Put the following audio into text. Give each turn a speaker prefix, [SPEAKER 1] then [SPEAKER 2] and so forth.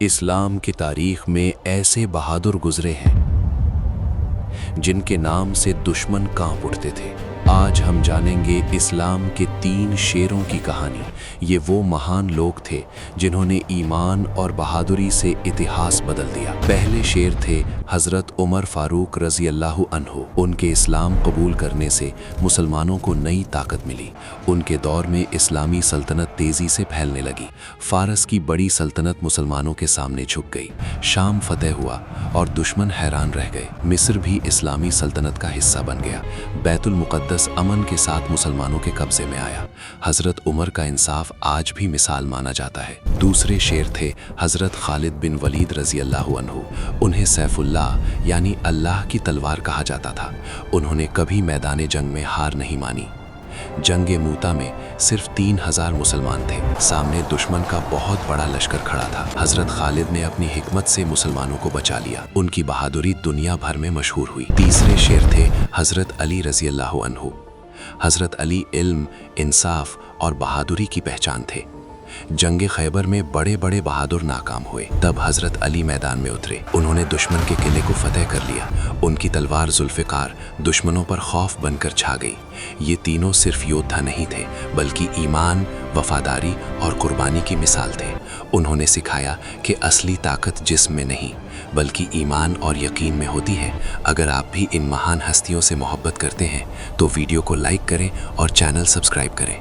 [SPEAKER 1] इस्लाम की तारीख में ऐसे बहादुर गुजरे हैं जिनके नाम से दुश्मन कांप उठते थे। आज हम जानेंगे इस्लाम के 3 शेरों की कहानी। ये वो महान लोग थे जिन्होंने ईमान और बहादुरी से इतिहास बदल दिया। पहले शेर थे हज़रत उमर फारूक रज़ी अल्लाहु अन्हु। उनके इस्लाम कबूल करने से मुसलमानों को नई ताकत मिली। उनके दौर में इस्लामी सल्तनत तेज़ी से फैलने लगी। फ़ारस की बड़ी सल्तनत मुसलमानों के सामने झुक गई। शाम फतेह हुआ और दुश्मन हैरान रह गए। मिस्र भी इस्लामी सल्तनत का हिस्सा बन गया। बैतुल मुक़द्दस अमन के साथ मुसलमानों के कब्जे में आया। हज़रत उमर का इंसाफ आज भी मिसाल माना जाता है। दूसरे शेर थे हज़रत खालिद बिन वलीद रज़ी अल्लाहु अन्हु। उन्हें सैफुल्लाह यानी अल्लाह की तलवार कहा जाता था। उन्होंने कभी मैदान जंग में हार नहीं मानी। जंगे मूता में सिर्फ 3000 मुसलमान थे। सामने दुश्मन का बहुत बड़ा लश्कर खड़ा था। हज़रत खालिद ने अपनी हिकमत से मुसलमानों को बचा लिया। उनकी बहादुरी दुनिया भर में मशहूर हुई। तीसरे शेर थे हज़रत अली रज़ी अल्लाहु अन्हु। हज़रत अली इल्म, इंसाफ और बहादुरी की पहचान थे। जंगे खैबर में बड़े बड़े बहादुर नाकाम हुए। तब हज़रत अली मैदान में उतरे। उन्होंने दुश्मन के किले को फतेह कर लिया। उनकी तलवार जुल्फ़िकार दुश्मनों पर खौफ बनकर छा गई। ये तीनों सिर्फ योद्धा नहीं थे बल्कि ईमान, वफादारी और कुर्बानी की मिसाल थे। उन्होंने सिखाया कि असली ताकत जिस्म में नहीं बल्कि ईमान और यकीन में होती है। अगर आप भी इन महान हस्तियों से मोहब्बत करते हैं तो वीडियो को लाइक करें और चैनल सब्सक्राइब करें।